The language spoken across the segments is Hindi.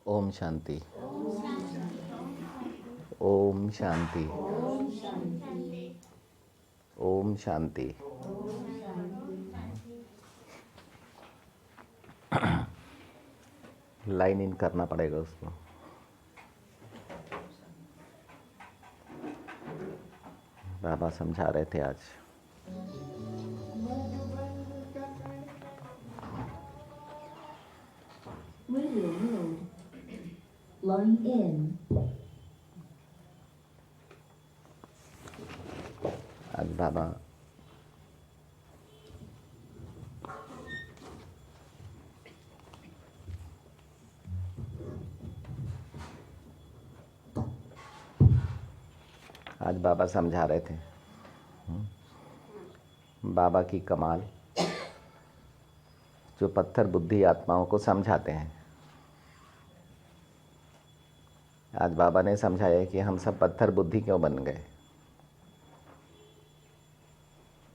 ओम शांति। ओम शांति। ओम शांति। लाइन इन करना पड़ेगा उसको। बाबा समझा रहे थे आज। Radio mode. Line in. आज बाबा समझा रहे थे बाबा की कमाल, जो पत्थर बुद्धि आत्माओं को समझाते हैं। आज बाबा ने समझाया कि हम सब पत्थर बुद्धि क्यों बन गए,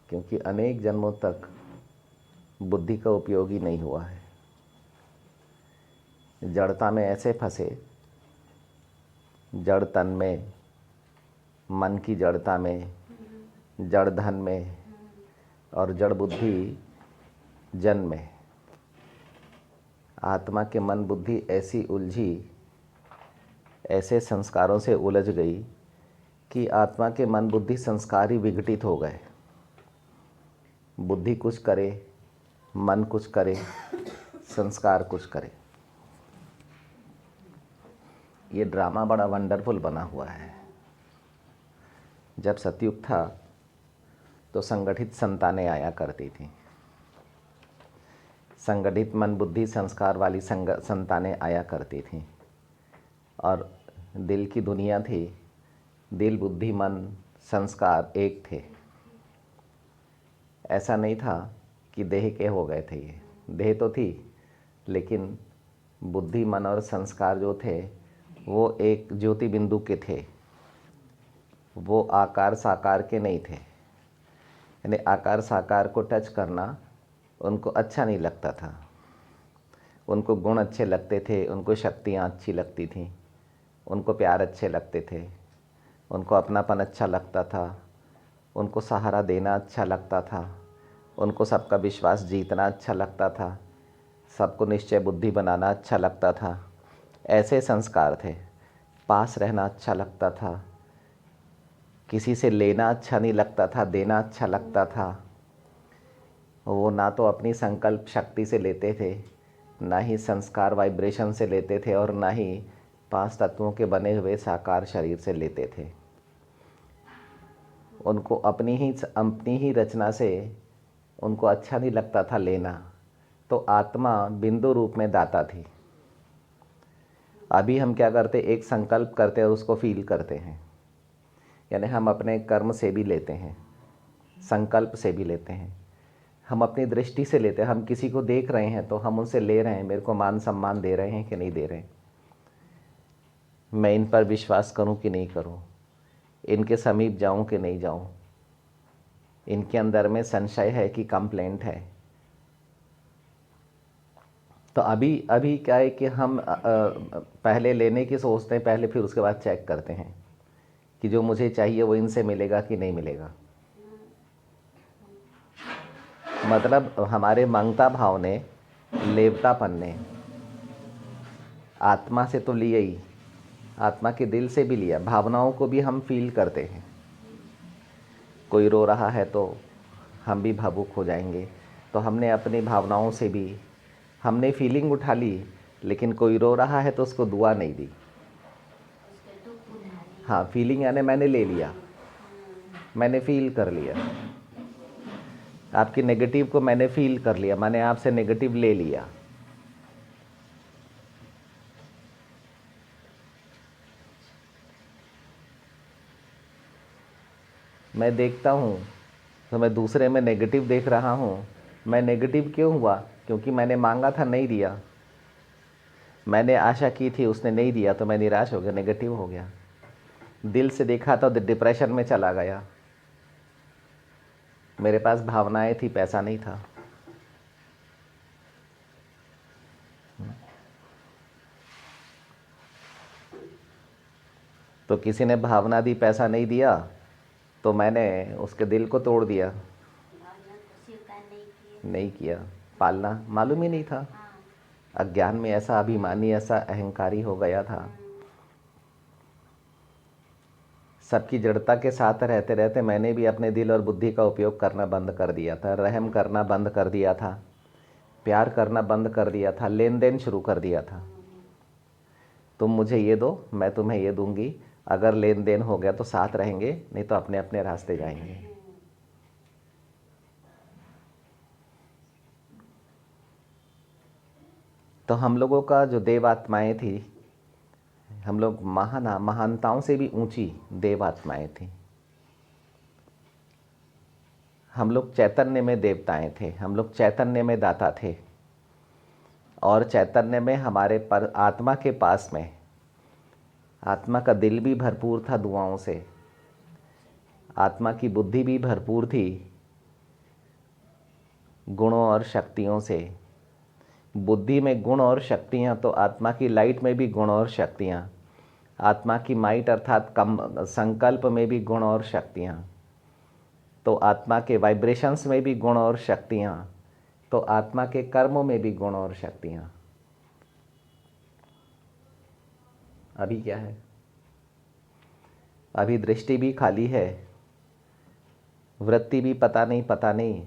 क्योंकि अनेक जन्मों तक बुद्धि का उपयोग ही नहीं हुआ है। जड़ता में ऐसे फंसे, जड़ तन में, मन की जड़ता में, जड़ धन में और जड़ बुद्धि जन में। आत्मा के मन बुद्धि ऐसी उलझी, ऐसे संस्कारों से उलझ गई कि आत्मा के मन बुद्धि संस्कार ही विघटित हो गए। बुद्धि कुछ करे, मन कुछ करे, संस्कार कुछ करे। ये ड्रामा बड़ा वंडरफुल बना हुआ है। जब सतयुग था तो संगठित संतानें आया करती थी। संगठित मन बुद्धि संस्कार वाली संतानें आया करती थीं और दिल की दुनिया थी। दिल, बुद्धि, मन, संस्कार एक थे। ऐसा नहीं था कि देह के हो गए थे। ये देह तो थी, लेकिन बुद्धि, मन और संस्कार जो थे वो एक ज्योति बिंदु के थे। वो आकार साकार के नहीं थे। यानी आकार साकार को टच करना उनको अच्छा नहीं लगता था। उनको गुण अच्छे लगते थे, उनको शक्तियाँ अच्छी लगती थीं, उनको प्यार अच्छे लगते थे, उनको अपनापन अच्छा लगता था, उनको सहारा देना अच्छा लगता था, उनको सबका विश्वास जीतना अच्छा लगता था, सबको निश्चय बुद्धि बनाना अच्छा लगता था। ऐसे संस्कार थे। पास रहना अच्छा लगता था, किसी से लेना अच्छा नहीं लगता था, देना अच्छा लगता था। वो ना तो अपनी संकल्प शक्ति से लेते थे, ना ही संस्कार वाइब्रेशन से लेते थे, और ना ही 5 तत्वों के बने हुए साकार शरीर से लेते थे। उनको अपनी ही रचना से उनको अच्छा नहीं लगता था लेना। तो आत्मा बिंदु रूप में दाता थी। अभी हम क्या करते, एक संकल्प करते और उसको फील करते हैं। यानी हम अपने कर्म से भी लेते हैं, संकल्प से भी लेते हैं, हम अपनी दृष्टि से लेते हैं। हम किसी को देख रहे हैं तो हम उनसे ले रहे हैं, मेरे को मान सम्मान दे रहे हैं कि नहीं दे रहे, मैं इन पर विश्वास करूं कि नहीं करूं, इनके समीप जाऊं कि नहीं जाऊं, इनके अंदर में संशय है कि कंप्लेंट है। तो अभी क्या है कि हम पहले लेने की सोचते हैं पहले, फिर उसके बाद चेक करते हैं कि जो मुझे चाहिए वो इनसे मिलेगा कि नहीं मिलेगा। मतलब हमारे मांगता भाव ने, लेवतापन ने आत्मा से तो लिया ही, आत्मा के दिल से भी लिया, भावनाओं को भी हम फील करते हैं। कोई रो रहा है तो हम भी भावुक हो जाएंगे, तो हमने अपनी भावनाओं से भी हमने फीलिंग उठा ली। लेकिन कोई रो रहा है तो उसको दुआ नहीं दी। हाँ, फीलिंग यानी मैंने ले लिया, मैंने फील कर लिया। आपकी नेगेटिव को मैंने फील कर लिया, मैंने आपसे नेगेटिव ले लिया। मैं देखता हूँ तो मैं दूसरे में नेगेटिव देख रहा हूँ। मैं नेगेटिव क्यों हुआ? क्योंकि मैंने मांगा था, नहीं दिया। मैंने आशा की थी, उसने नहीं दिया, तो मैं निराश हो गया, नेगेटिव हो गया। दिल से देखा तो डिप्रेशन में चला गया। मेरे पास भावनाएं थी, पैसा नहीं था। तो किसी ने भावना दी, पैसा नहीं दिया, तो मैंने उसके दिल को तोड़ दिया। भावना को स्वीकार नहीं नहीं किया, पालना मालूम ही नहीं था। हाँ। अज्ञान में ऐसा अभिमानी, ऐसा अहंकारी हो गया था। सबकी जड़ता के साथ रहते रहते मैंने भी अपने दिल और बुद्धि का उपयोग करना बंद कर दिया था, रहम करना बंद कर दिया था, प्यार करना बंद कर दिया था, लेन देन शुरू कर दिया था। तुम मुझे ये दो, मैं तुम्हें ये दूंगी, अगर लेन देन हो गया तो साथ रहेंगे, नहीं तो अपने अपने रास्ते जाएंगे। तो हम लोगों का जो देव आत्माएं थी, हम लोग महानताओं से भी ऊंची देव आत्माएं थी। हम लोग चैतन्य में देवताएं थे, हम लोग चैतन्य में दाता थे। और चैतन्य में हमारे पर आत्मा के पास में, आत्मा का दिल भी भरपूर था दुआओं से, आत्मा की बुद्धि भी भरपूर थी गुणों और शक्तियों से। बुद्धि में गुण और शक्तियाँ, तो आत्मा की लाइट में भी गुण और शक्तियाँ, आत्मा की माइट अर्थात कम संकल्प में भी गुण और शक्तियाँ, तो आत्मा के वाइब्रेशंस में भी गुण और शक्तियाँ, तो आत्मा के कर्मों में भी गुण और शक्तियाँ। अभी क्या है? अभी दृष्टि भी खाली है, वृत्ति भी पता नहीं पता नहीं।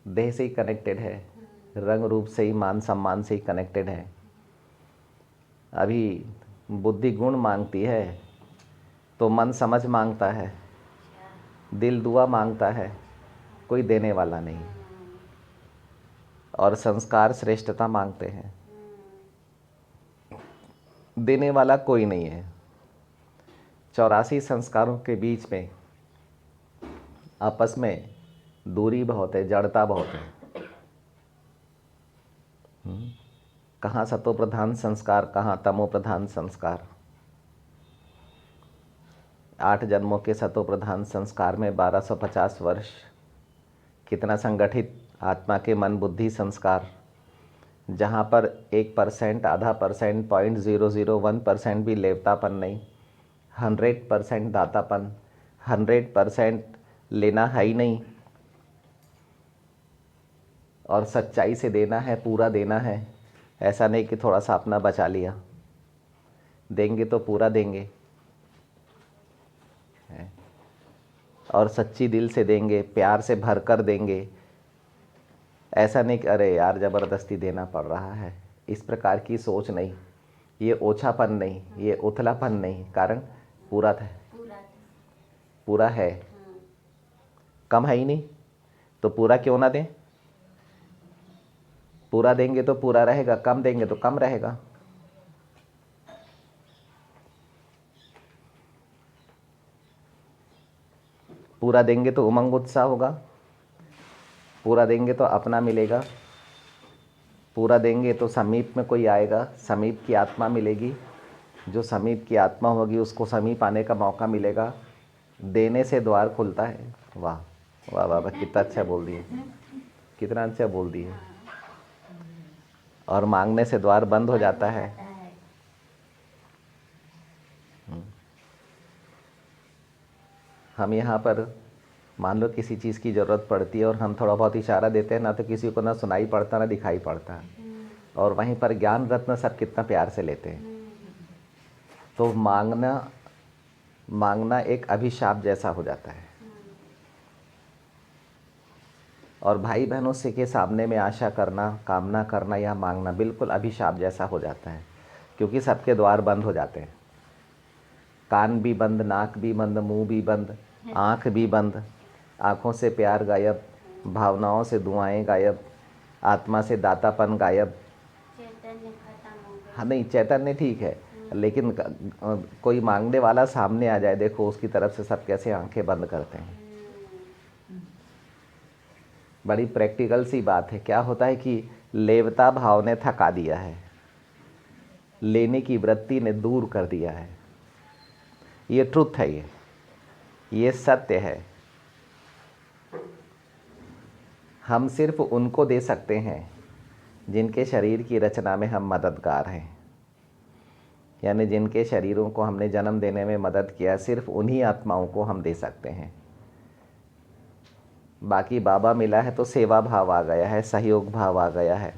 देह से ही कनेक्टेड है, रंग रूप से ही, मान सम्मान से ही कनेक्टेड है। अभी बुद्धि गुण मांगती है, तो मन समझ मांगता है, दिल दुआ मांगता है, कोई देने वाला नहीं। और संस्कार श्रेष्ठता मांगते हैं, देने वाला कोई नहीं है। 84 संस्कारों के बीच में आपस में दूरी बहुत है, जड़ता बहुत है। कहाँ सतो प्रधान संस्कार, कहाँ तमो प्रधान संस्कार। 8 जन्मों के सतो प्रधान संस्कार में 1250 वर्ष कितना संगठित आत्मा के मन बुद्धि संस्कार, जहाँ पर 1%, आधा परसेंट, 0.001% भी लेवतापन नहीं, 100% दातापन, 100% लेना है ही नहीं, और सच्चाई से देना है, पूरा देना है। ऐसा नहीं कि थोड़ा सा अपना बचा लिया, देंगे तो पूरा देंगे, और सच्ची दिल से देंगे, प्यार से भर कर देंगे। ऐसा नहीं कि अरे यार ज़बरदस्ती देना पड़ रहा है, इस प्रकार की सोच नहीं, ये ओछापन नहीं, ये उथलापन नहीं। कारण पूरा था, पूरा है, कम है ही नहीं, तो पूरा क्यों ना दें? पूरा देंगे तो पूरा रहेगा, कम देंगे तो कम रहेगा। पूरा देंगे तो उमंग उत्साह होगा, पूरा देंगे तो अपना मिलेगा, पूरा देंगे तो समीप में कोई आएगा, समीप की आत्मा मिलेगी, जो समीप की आत्मा होगी उसको समीप आने का मौका मिलेगा। देने से द्वार खुलता है। वाह वाह वाह वाह, कितना अच्छा बोल दिए, कितना अच्छा बोल दिए। और मांगने से द्वार बंद हो जाता है। हम यहाँ पर मान लो किसी चीज़ की ज़रूरत पड़ती है और हम थोड़ा बहुत इशारा देते हैं ना, तो किसी को ना सुनाई पड़ता ना दिखाई पड़ता, और वहीं पर ज्ञान रत्न सब कितना प्यार से लेते हैं। तो मांगना एक अभिशाप जैसा हो जाता है। और भाई बहनों से के सामने में आशा करना, कामना करना या मांगना बिल्कुल अभिशाप जैसा हो जाता है, क्योंकि सबके द्वार बंद हो जाते हैं। कान भी बंद, नाक भी बंद, मुंह भी बंद, आँख भी बंद। आँखों से प्यार गायब, भावनाओं से दुआएं गायब, आत्मा से दातापन गायब। चैतन्य खत्म हो गया। हाँ नहीं, चैतन्य ठीक है, लेकिन कोई मांगने वाला सामने आ जाए, देखो उसकी तरफ से सब कैसे आंखें बंद करते हैं। बड़ी प्रैक्टिकल सी बात है। क्या होता है कि लेवता भाव ने थका दिया है, लेने की वृत्ति ने दूर कर दिया है। ये ट्रुथ है, ये सत्य है। हम सिर्फ उनको दे सकते हैं जिनके शरीर की रचना में हम मददगार हैं। यानी जिनके शरीरों को हमने जन्म देने में मदद किया, सिर्फ उन्हीं आत्माओं को हम दे सकते हैं। बाकी बाबा मिला है तो सेवा भाव आ गया है, सहयोग भाव आ गया है,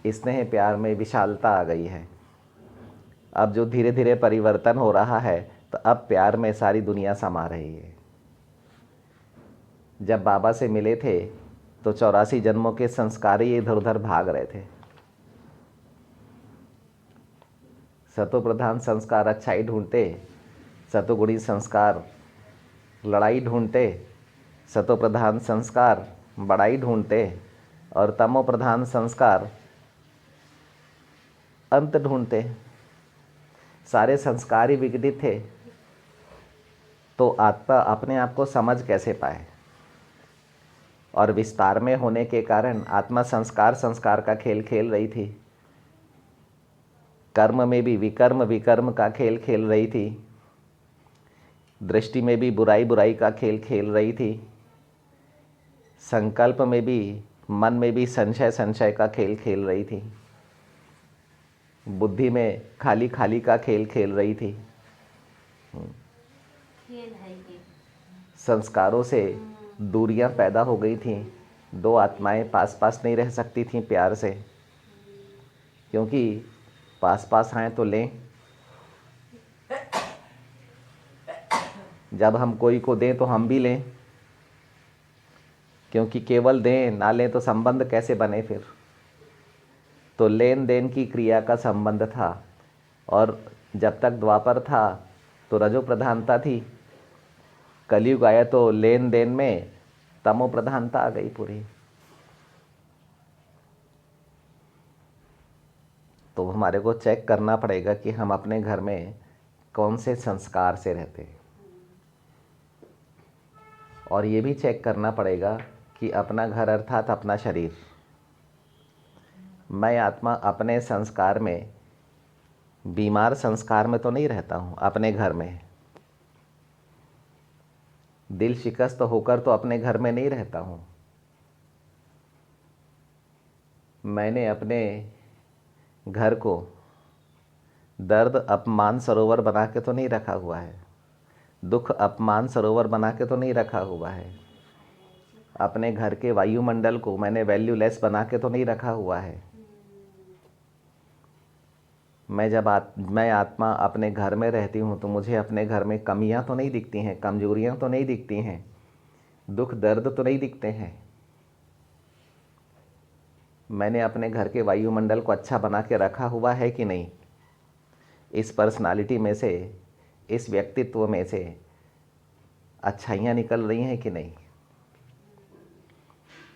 स्नेह प्यार में विशालता आ गई है। अब जो धीरे धीरे परिवर्तन हो रहा है, तो अब प्यार में सारी दुनिया समा रही है। जब बाबा से मिले थे तो 84 जन्मों के संस्कार ही इधर उधर भाग रहे थे। सतो प्रधान संस्कार अच्छाई ढूंढते, सतोगुणी संस्कार लड़ाई ढूंढते, सतो प्रधान संस्कार बड़ाई ढूंढते, और तमो प्रधान संस्कार अंत ढूंढते। सारे संस्कार ही विघटित थे, तो आत्मा अपने आप को समझ कैसे पाए। और विस्तार में होने के कारण आत्मा संस्कार का खेल खेल रही थी। कर्म में भी विकर्म विकर्म का खेल खेल रही थी। दृष्टि में भी बुराई का खेल खेल रही थी। संकल्प में भी, मन में भी संशय का खेल खेल रही थी। बुद्धि में खाली का खेल खेल रही थी। खेल है ये। संस्कारों से दूरियां पैदा हो गई थीं। दो आत्माएं पास पास नहीं रह सकती थीं प्यार से, क्योंकि पास पास आए तो लें। जब हम कोई को दें तो हम भी लें, क्योंकि केवल दें ना लें तो संबंध कैसे बने फिर। तो लेन देन की क्रिया का संबंध था। और जब तक द्वापर था तो रजो प्रधानता थी। कलयुग आया तो लेन देन में तमो प्रधानता आ गई पूरी। तो हमारे को चेक करना पड़ेगा कि हम अपने घर में कौन से संस्कार से रहते हैं। और ये भी चेक करना पड़ेगा कि अपना घर अर्थात अपना शरीर, मैं आत्मा अपने संस्कार में, बीमार संस्कार में तो नहीं रहता हूँ। अपने घर में दिल शिकस्त होकर तो अपने घर में नहीं रहता हूँ। मैंने अपने घर को दर्द अपमान सरोवर बना के तो नहीं रखा हुआ है। दुख अपमान सरोवर बना के तो नहीं रखा हुआ है। अपने घर के वायुमंडल को मैंने वैल्यूलेस बना के तो नहीं रखा हुआ है। मैं आत्मा अपने घर में रहती हूँ तो मुझे अपने घर में कमियाँ तो नहीं दिखती हैं, कमजोरियाँ तो नहीं दिखती हैं, दुख दर्द तो नहीं दिखते हैं। मैंने अपने घर के वायुमंडल को अच्छा बना के रखा हुआ है कि नहीं। इस पर्सनालिटी में से, इस व्यक्तित्व में से अच्छाइयाँ निकल रही हैं कि नहीं,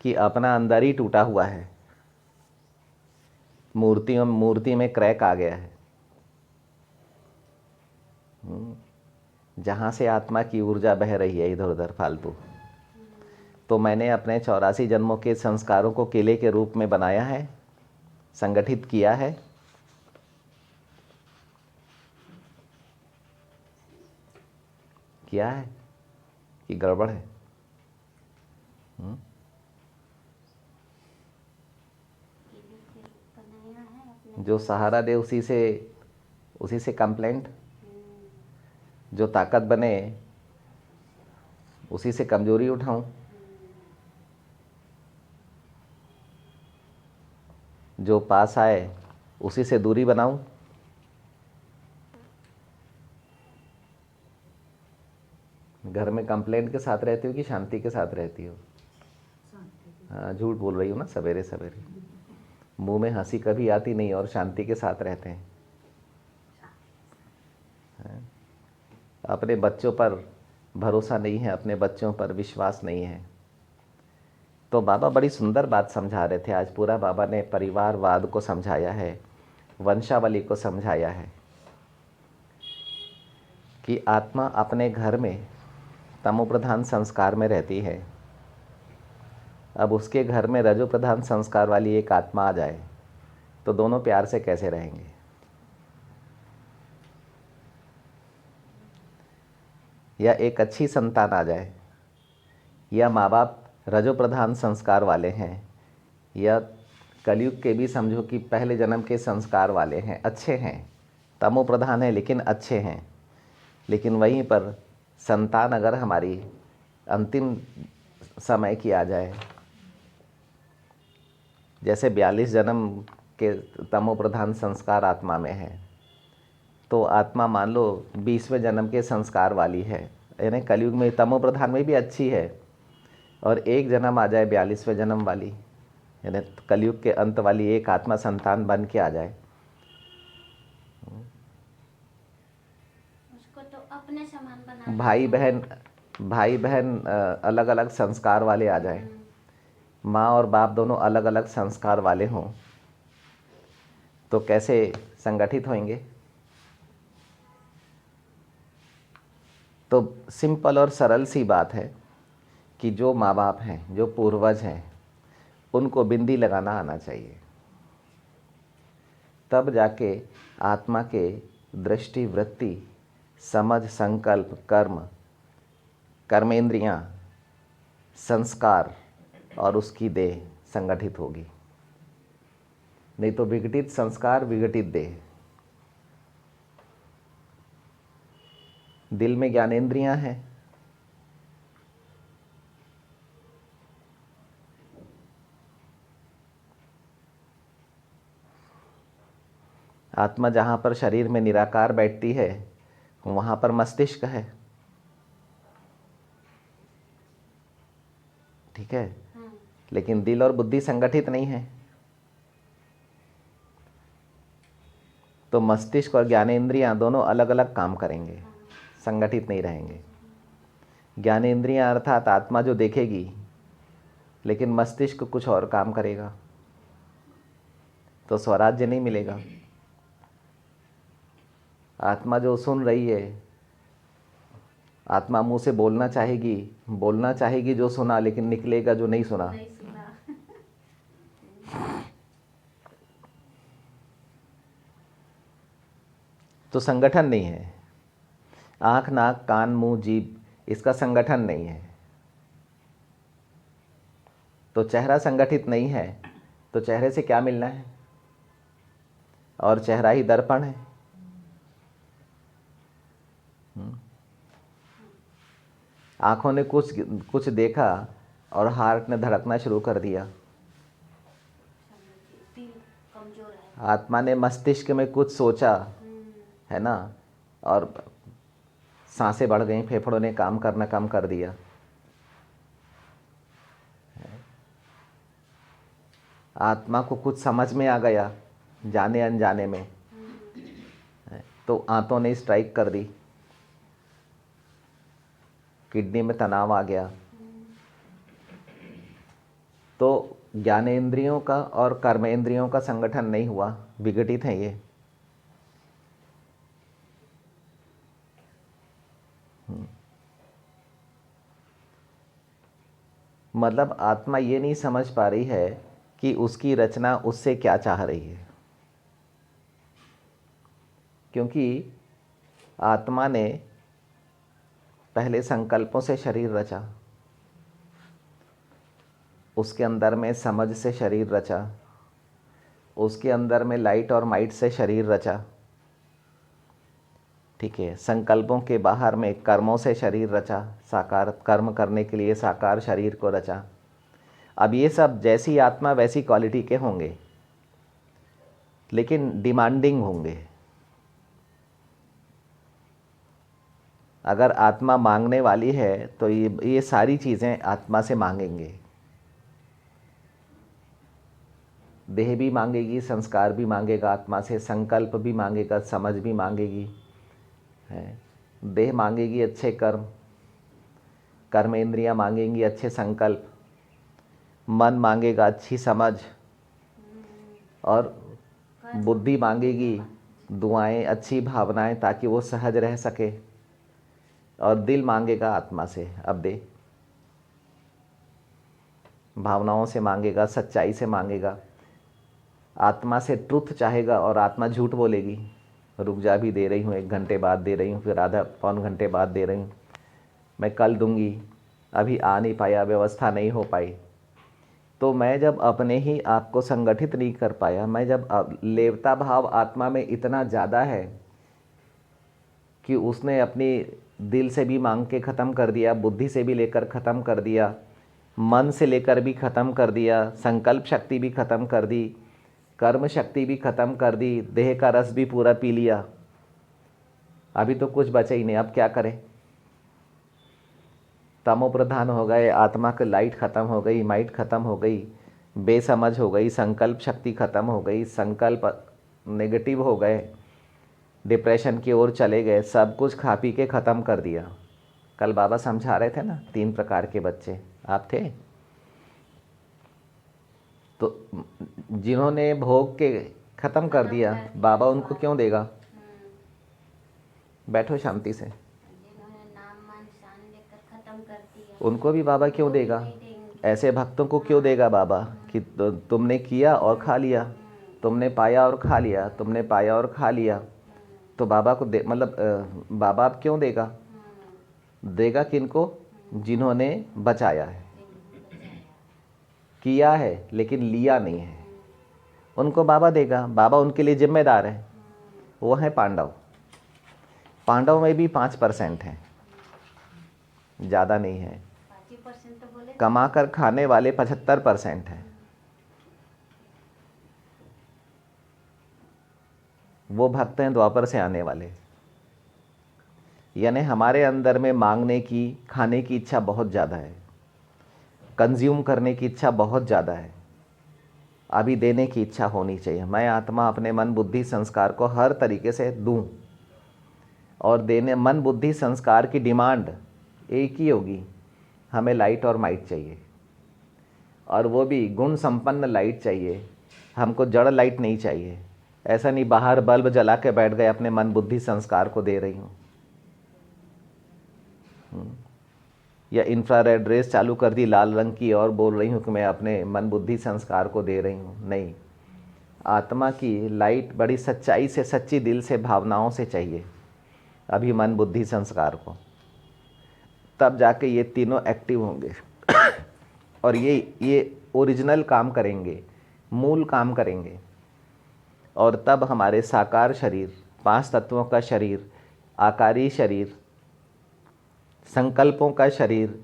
कि अपना अंदर ही टूटा हुआ है, मूर्ति में क्रैक आ गया है। जहाँ से आत्मा की ऊर्जा बह रही है इधर उधर फालतू। तो मैंने अपने 84 जन्मों के संस्कारों को किले के रूप में बनाया है, संगठित किया है। किया है कि गड़बड़ है? बनाया है अपने। जो सहारा दे उसी से कंप्लेंट, जो ताकत बने उसी से कमजोरी उठाऊं, जो पास आए उसी से दूरी बनाऊं। घर में कंप्लेंट के साथ रहती हो कि शांति के साथ रहती हो? हाँ, झूठ बोल रही हो ना सवेरे सवेरे। मुंह में हंसी कभी आती नहीं और शांति के साथ रहते हैं। अपने बच्चों पर भरोसा नहीं है, अपने बच्चों पर विश्वास नहीं है। तो बाबा बड़ी सुंदर बात समझा रहे थे आज। पूरा बाबा ने परिवारवाद को समझाया है, वंशावली को समझाया है कि आत्मा अपने घर में तमो प्रधान संस्कार में रहती है। अब उसके घर में रजो प्रधान संस्कार वाली एक आत्मा आ जाए तो दोनों प्यार से कैसे रहेंगे? या एक अच्छी संतान आ जाए, या माँ बाप रजो प्रधान संस्कार वाले हैं, या कलयुग के भी समझो कि पहले जन्म के संस्कार वाले हैं, अच्छे हैं, तमो प्रधान है लेकिन अच्छे हैं। लेकिन वहीं पर संतान अगर हमारी अंतिम समय की आ जाए, जैसे 42 जन्म के तमो प्रधान संस्कार आत्मा में है, तो आत्मा मान लो 20वें जन्म के संस्कार वाली है, यानी कलयुग में तमो प्रधान में भी अच्छी है, और एक जन्म आ जाए 42वें जन्म वाली, यानी कलयुग के अंत वाली एक आत्मा संतान बन के आ जाए, उसको तो अपने समान बना भाई बहन अलग अलग संस्कार वाले आ जाए, माँ और बाप दोनों अलग अलग संस्कार वाले हों, तो कैसे संगठित होंगे। तो सिंपल और सरल सी बात है कि जो माँ बाप हैं, जो पूर्वज हैं, उनको बिंदी लगाना आना चाहिए, तब जाके आत्मा के दृष्टि, वृत्ति, समझ, संकल्प, कर्मेंद्रियाँ, संस्कार और उसकी देह संगठित होगी। नहीं तो विघटित संस्कार, विघटित देह। दिल में ज्ञानेंद्रियां हैं, आत्मा जहाँ पर शरीर में निराकार बैठती है वहाँ पर मस्तिष्क है, ठीक है, लेकिन दिल और बुद्धि संगठित नहीं है। तो मस्तिष्क और ज्ञानेंद्रियां दोनों अलग अलग काम करेंगे, संगठित नहीं रहेंगे। ज्ञानेंद्रियां अर्थात आत्मा जो देखेगी, लेकिन मस्तिष्क कुछ और काम करेगा, तो स्वराज्य नहीं मिलेगा। आत्मा जो सुन रही है, आत्मा मुंह से बोलना चाहेगी जो सुना, लेकिन निकलेगा जो नहीं सुना। नहीं सुना। तो संगठन नहीं है। आँख, नाक, कान, मुंह, जीभ, इसका संगठन नहीं है। तो चेहरा संगठित नहीं है, तो चेहरे से क्या मिलना है? और चेहरा ही दर्पण है। आँखों ने कुछ देखा और हार्ट ने धड़कना शुरू कर दिया। दिल कमजोर है। आत्मा ने मस्तिष्क में कुछ सोचा, है ना, और सांसें बढ़ गई, फेफड़ों ने काम करना कम कर दिया। आत्मा को कुछ समझ में आ गया जाने अनजाने में, तो आंतों ने स्ट्राइक कर दी, किडनी में तनाव आ गया। तो ज्ञानेंद्रियों का और कर्मेंद्रियों का संगठन नहीं हुआ, विघटित है ये। मतलब आत्मा ये नहीं समझ पा रही है कि उसकी रचना उससे क्या चाह रही है, क्योंकि आत्मा ने पहले संकल्पों से शरीर रचा, उसके अंदर में समझ से शरीर रचा, उसके अंदर में लाइट और माइट से शरीर रचा, ठीक है। संकल्पों के बाहर में कर्मों से शरीर रचा, साकार कर्म करने के लिए साकार शरीर को रचा। अब ये सब जैसी आत्मा वैसी क्वालिटी के होंगे, लेकिन डिमांडिंग होंगे। अगर आत्मा मांगने वाली है तो ये सारी चीज़ें आत्मा से मांगेंगे। देह भी मांगेगी, संस्कार भी मांगेगा आत्मा से, संकल्प भी मांगेगा, समझ भी मांगेगी, है। देह मांगेगी अच्छे कर्म, कर्मेंद्रियां मांगेंगी अच्छे संकल्प, मन मांगेगा अच्छी समझ, और बुद्धि मांगेगी दुआएं, अच्छी भावनाएं, ताकि वो सहज रह सके, और दिल मांगेगा आत्मा से अब दे, भावनाओं से मांगेगा, सच्चाई से मांगेगा। आत्मा से ट्रुथ चाहेगा और आत्मा झूठ बोलेगी, रुक जा, भी दे रही हूँ, 1 घंटे बाद दे रही हूँ, फिर आधा पौन घंटे बाद दे रही हूँ, मैं कल दूंगी, अभी आ नहीं पाया, व्यवस्था नहीं हो पाई। तो मैं जब अपने ही आप को संगठित नहीं कर पाया, मैं जब लेवता भाव आत्मा में इतना ज़्यादा है कि उसने अपनी दिल से भी मांग के ख़त्म कर दिया, बुद्धि से भी लेकर ख़त्म कर दिया, मन से लेकर भी ख़त्म कर दिया, संकल्प शक्ति भी ख़त्म कर दी, कर्म शक्ति भी ख़त्म कर दी, देह का रस भी पूरा पी लिया। अभी तो कुछ बचा ही नहीं, अब क्या करें? तमो प्रधान हो गए, आत्मा की लाइट ख़त्म हो गई, माइट ख़त्म हो गई, बेसमझ हो गई, संकल्प शक्ति ख़त्म हो गई, संकल्प नेगेटिव हो गए, डिप्रेशन की ओर चले गए, सब कुछ खा पी के ख़त्म कर दिया। कल बाबा समझा रहे थे ना, 3 प्रकार के बच्चे, आप थे? तो जिन्होंने भोग के ख़त्म कर दिया, बाबा उनको क्यों देगा? बैठो शांति से। जिन्होंने नाम मान शान लेकर खत्म कर दिया, उनको भी बाबा क्यों देगा? ऐसे भक्तों को क्यों देगा बाबा कि तुमने किया और खा लिया, तुमने पाया और खा लिया, तुमने पाया और खा लिया, तो बाबा को दे, मतलब बाबा अब क्यों देगा? देगा किनको? जिन्होंने बचाया है, किया है लेकिन लिया नहीं है, उनको बाबा देगा। बाबा उनके लिए जिम्मेदार है। वो हैं पांडव। पांडव में भी 5% हैं, ज़्यादा नहीं है। 5% तो बोले। कमा कर खाने वाले 75% हैं। वो भक्त हैं द्वापर से आने वाले। यानी हमारे अंदर में मांगने की, खाने की इच्छा बहुत ज़्यादा है, कंज्यूम करने की इच्छा बहुत ज़्यादा है। अभी देने की इच्छा होनी चाहिए। मैं आत्मा अपने मन बुद्धि संस्कार को हर तरीके से दूं, और देने मन बुद्धि संस्कार की डिमांड एक ही होगी, हमें लाइट और माइट चाहिए, और वो भी गुण संपन्न लाइट चाहिए। हमको जड़ लाइट नहीं चाहिए। ऐसा नहीं बाहर बल्ब जला के बैठ गए, अपने मन बुद्धि संस्कार को दे रही हूँ, या इंफ्रारेड रेस चालू कर दी लाल रंग की और बोल रही हूँ कि मैं अपने मन बुद्धि संस्कार को दे रही हूँ। नहीं, आत्मा की लाइट बड़ी सच्चाई से, सच्ची दिल से, भावनाओं से चाहिए अभी मन बुद्धि संस्कार को, तब जाके ये तीनों एक्टिव होंगे और ये ओरिजिनल काम करेंगे, मूल काम करेंगे। और तब हमारे साकार शरीर, 5 तत्वों का शरीर, आकारी शरीर, संकल्पों का शरीर,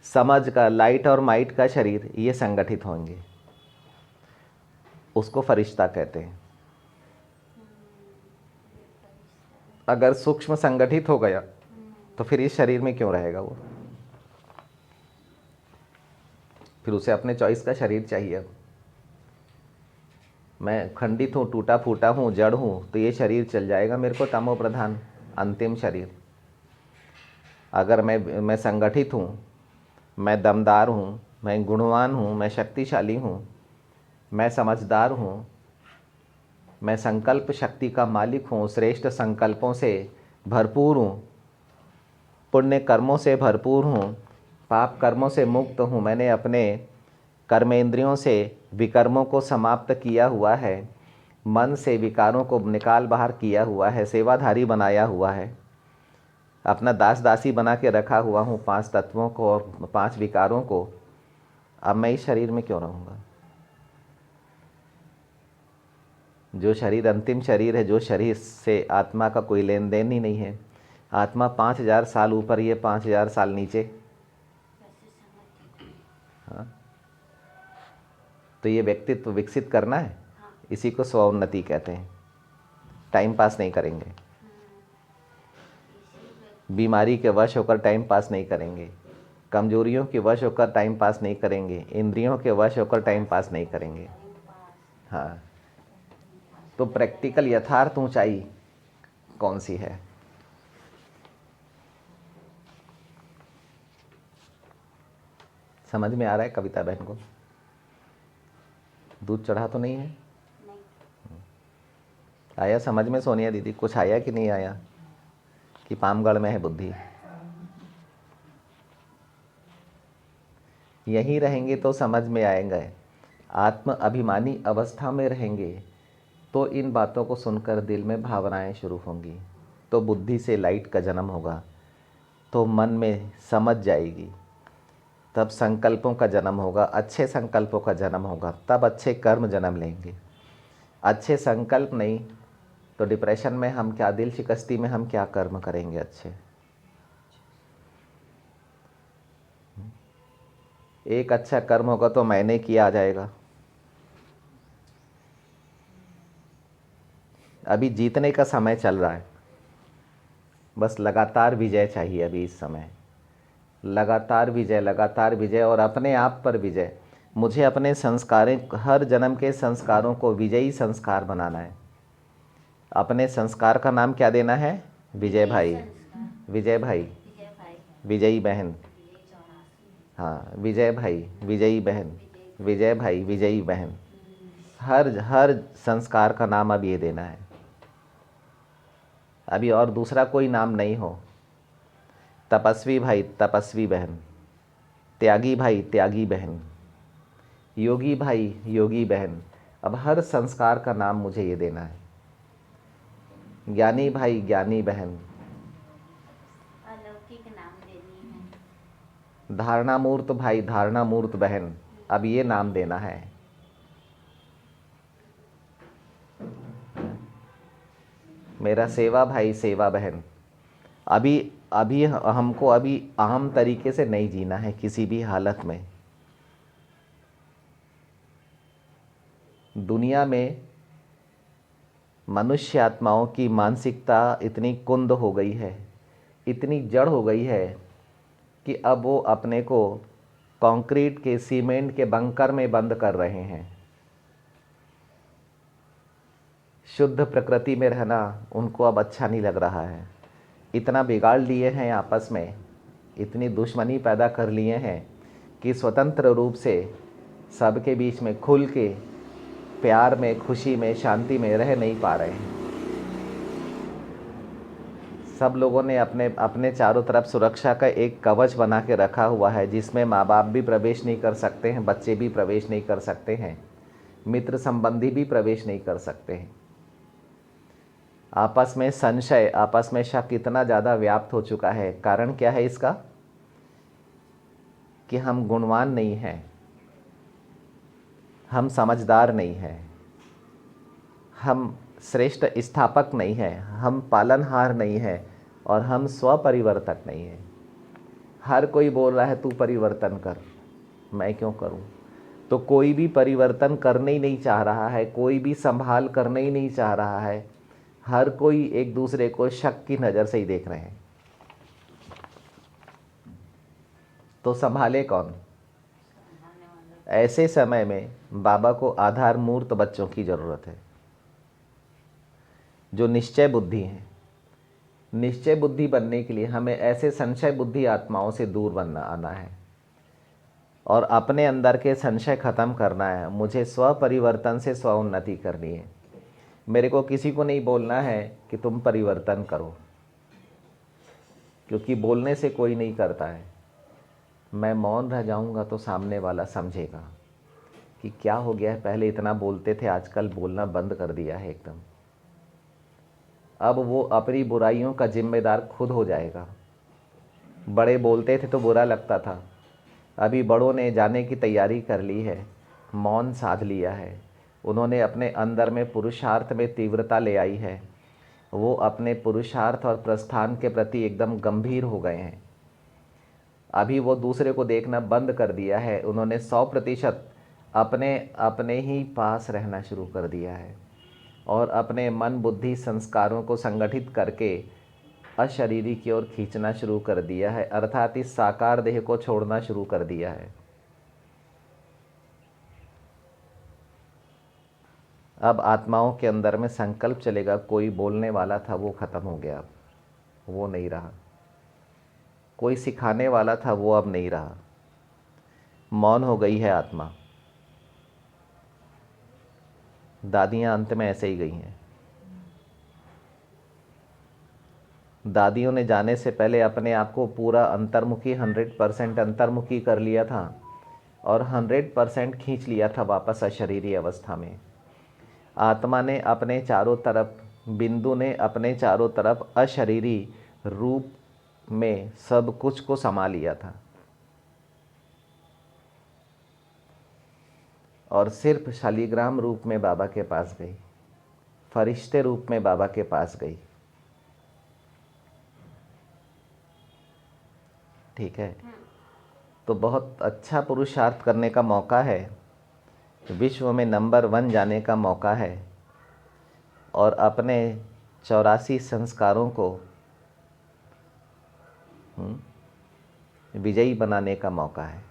समझ का, लाइट और माइट का शरीर, ये संगठित होंगे। उसको फरिश्ता कहते हैं। अगर सूक्ष्म संगठित हो गया तो फिर इस शरीर में क्यों रहेगा वो? फिर उसे अपने चॉइस का शरीर चाहिए। अब मैं खंडित हूँ, टूटा फूटा हूँ, जड़ हूँ, तो ये शरीर चल जाएगा मेरे को, तमो प्रधान अंतिम शरीर। अगर मैं संगठित हूँ, मैं दमदार हूँ, मैं गुणवान हूँ, मैं शक्तिशाली हूँ, मैं समझदार हूँ, मैं संकल्प शक्ति का मालिक हूँ, श्रेष्ठ संकल्पों से भरपूर हूँ, पुण्य कर्मों से भरपूर हूँ, पाप कर्मों से मुक्त हूँ, मैंने अपने कर्मेंद्रियों से विकर्मों को समाप्त किया हुआ है, मन से विकारों को निकाल बाहर किया हुआ है, सेवाधारी बनाया हुआ है, अपना दास दासी बना के रखा हुआ हूँ 5 तत्वों को और 5 विकारों को। अब मैं इस शरीर में क्यों रहूँगा? जो शरीर अंतिम शरीर है, जो शरीर से आत्मा का कोई लेन देन ही नहीं है। आत्मा 5000 साल ऊपर, ये 5000 साल नीचे। हाँ, तो ये व्यक्तित्व विकसित करना है, इसी को स्वोन्नति कहते हैं। टाइम पास नहीं करेंगे, बीमारी के वश होकर टाइम पास नहीं करेंगे, कमजोरियों के वश होकर टाइम पास नहीं करेंगे, इंद्रियों के वश होकर टाइम पास नहीं करेंगे। हाँ, तो प्रैक्टिकल यथार्थ ऊंचाई कौन सी है? समझ में आ रहा है कविता बहन को? दूध चढ़ा तो नहीं है? आया समझ में सोनिया दीदी? कुछ आया कि नहीं आया? कि पामगढ़ में है बुद्धि? यहीं रहेंगे तो समझ में आएंगे। आत्म अभिमानी अवस्था में रहेंगे तो इन बातों को सुनकर दिल में भावनाएं शुरू होंगी, तो बुद्धि से लाइट का जन्म होगा, तो मन में समझ जाएगी, तब संकल्पों का जन्म होगा, अच्छे संकल्पों का जन्म होगा, तब अच्छे कर्म जन्म लेंगे। अच्छे संकल्प नहीं तो डिप्रेशन में हम क्या, दिल शिकस्ती में हम क्या कर्म करेंगे अच्छे? एक अच्छा कर्म होगा तो मैंने किया आ जाएगा। अभी जीतने का समय चल रहा है, बस लगातार विजय चाहिए अभी इस समय। लगातार विजय, लगातार विजय और अपने आप पर विजय। मुझे अपने संस्कारों, हर जन्म के संस्कारों को विजयी संस्कार बनाना है। अपने संस्कार का नाम क्या देना है? विजय भाई, विजय भाई, विजय भाई, विजयी बहन। विजय 84। हाँ, विजय भाई, विजयी बहन, विजय भाई, विजयी बहन। हर हर संस्कार का नाम अब ये देना है, अभी और दूसरा कोई नाम नहीं हो। तपस्वी भाई, तपस्वी बहन। त्यागी भाई, त्यागी बहन। योगी भाई, योगी बहन। अब हर संस्कार का नाम मुझे ये देना है। ज्ञानी भाई, ज्ञानी बहन। अलौकिक नाम देनी है। धारणा मूर्त भाई, धारणा मूर्त बहन। अब ये नाम देना है। मेरा सेवा भाई, सेवा बहन। अभी अभी हमको अभी आम तरीके से नहीं जीना है किसी भी हालत में। दुनिया में मनुष्य आत्माओं की मानसिकता इतनी कुंद हो गई है, इतनी जड़ हो गई है कि अब वो अपने को कंक्रीट के, सीमेंट के बंकर में बंद कर रहे हैं। शुद्ध प्रकृति में रहना उनको अब अच्छा नहीं लग रहा है। इतना बिगाड़ लिए हैं आपस में, इतनी दुश्मनी पैदा कर लिए हैं कि स्वतंत्र रूप से सबके बीच में खुल के प्यार में, खुशी में, शांति में रह नहीं पा रहे हैं। सब लोगों ने अपने अपने चारों तरफ सुरक्षा का एक कवच बना के रखा हुआ है, जिसमें माँ बाप भी प्रवेश नहीं कर सकते हैं, बच्चे भी प्रवेश नहीं कर सकते हैं, मित्र संबंधी भी प्रवेश नहीं कर सकते हैं। आपस में संशय, आपस में शक इतना ज़्यादा व्याप्त हो चुका है। कारण क्या है इसका? कि हम गुणवान नहीं हैं, हम समझदार नहीं हैं, हम श्रेष्ठ स्थापक नहीं हैं, हम पालनहार नहीं हैं और हम स्वपरिवर्तक नहीं हैं। हर कोई बोल रहा है तू परिवर्तन कर, मैं क्यों करूं? तो कोई भी परिवर्तन करने ही नहीं चाह रहा है, कोई भी संभाल करने ही नहीं चाह रहा है। हर कोई एक दूसरे को शक की नज़र से ही देख रहे हैं। तो संभाले कौन? ऐसे समय में बाबा को आधार मूर्त बच्चों की ज़रूरत है, जो निश्चय बुद्धि हैं। निश्चय बुद्धि बनने के लिए हमें ऐसे संशय बुद्धि आत्माओं से दूर आना है और अपने अंदर के संशय खत्म करना है। मुझे स्व परिवर्तन से स्व उन्नति करनी है। मेरे को किसी को नहीं बोलना है कि तुम परिवर्तन करो, क्योंकि बोलने से कोई नहीं करता है। मैं मौन रह जाऊंगा तो सामने वाला समझेगा कि क्या हो गया है, पहले इतना बोलते थे, आजकल बोलना बंद कर दिया है एकदम। अब वो अपनी बुराइयों का जिम्मेदार खुद हो जाएगा। बड़े बोलते थे तो बुरा लगता था, अभी बड़ों ने जाने की तैयारी कर ली है, मौन साध लिया है। उन्होंने अपने अंदर में पुरुषार्थ में तीव्रता ले आई है। वो अपने पुरुषार्थ और प्रस्थान के प्रति एकदम गंभीर हो गए हैं। अभी वो दूसरे को देखना बंद कर दिया है। उन्होंने 100% अपने अपने ही पास रहना शुरू कर दिया है और अपने मन, बुद्धि, संस्कारों को संगठित करके अशरीरी की ओर खींचना शुरू कर दिया है, अर्थात इस साकार देह को छोड़ना शुरू कर दिया है। अब आत्माओं के अंदर में संकल्प चलेगा, कोई बोलने वाला था वो खत्म हो गया, अब वो नहीं रहा। कोई सिखाने वाला था वो अब नहीं रहा। मौन हो गई है आत्मा। दादियां अंत में ऐसे ही गई हैं। दादियों ने जाने से पहले अपने आप को पूरा अंतर्मुखी 100% अंतर्मुखी कर लिया था और 100% खींच लिया था वापस अशरीरी अवस्था में। आत्मा ने अपने चारों तरफ, बिंदु ने अपने चारों तरफ अशरीरी रूप में सब कुछ को समा लिया था और सिर्फ शालिग्राम रूप में बाबा के पास गई। फरिश्ते रूप में बाबा के पास गई। ठीक है, तो बहुत अच्छा पुरुषार्थ करने का मौका है, विश्व में नंबर 1 जाने का मौका है, और अपने 84 संस्कारों को विजयी बनाने का मौका है।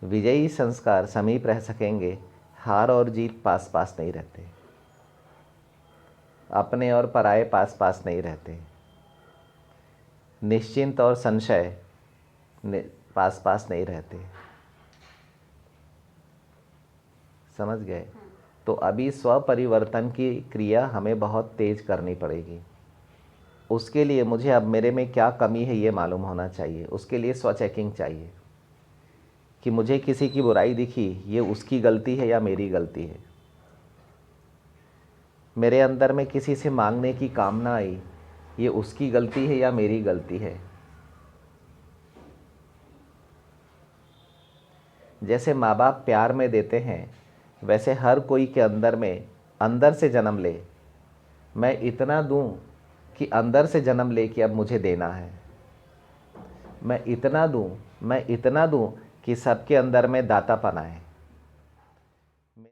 विजयी संस्कार समीप रह सकेंगे, हार और जीत पास पास नहीं रहते, अपने और पराये पास पास नहीं रहते, निश्चिंत और संशय पास पास नहीं रहते। समझ गए? तो अभी स्व परिवर्तन की क्रिया हमें बहुत तेज करनी पड़ेगी। उसके लिए मुझे अब मेरे में क्या कमी है ये मालूम होना चाहिए। उसके लिए स्व चेकिंग चाहिए कि मुझे किसी की बुराई दिखी, ये उसकी गलती है या मेरी गलती है। मेरे अंदर में किसी से मांगने की कामना आई, ये उसकी गलती है या मेरी गलती है। जैसे माँ बाप प्यार में देते हैं, वैसे हर कोई के अंदर में अंदर से जन्म ले, मैं इतना दूं कि अंदर से जन्म ले कि अब मुझे देना है। मैं इतना दूं कि सबके अंदर में दातापन आए।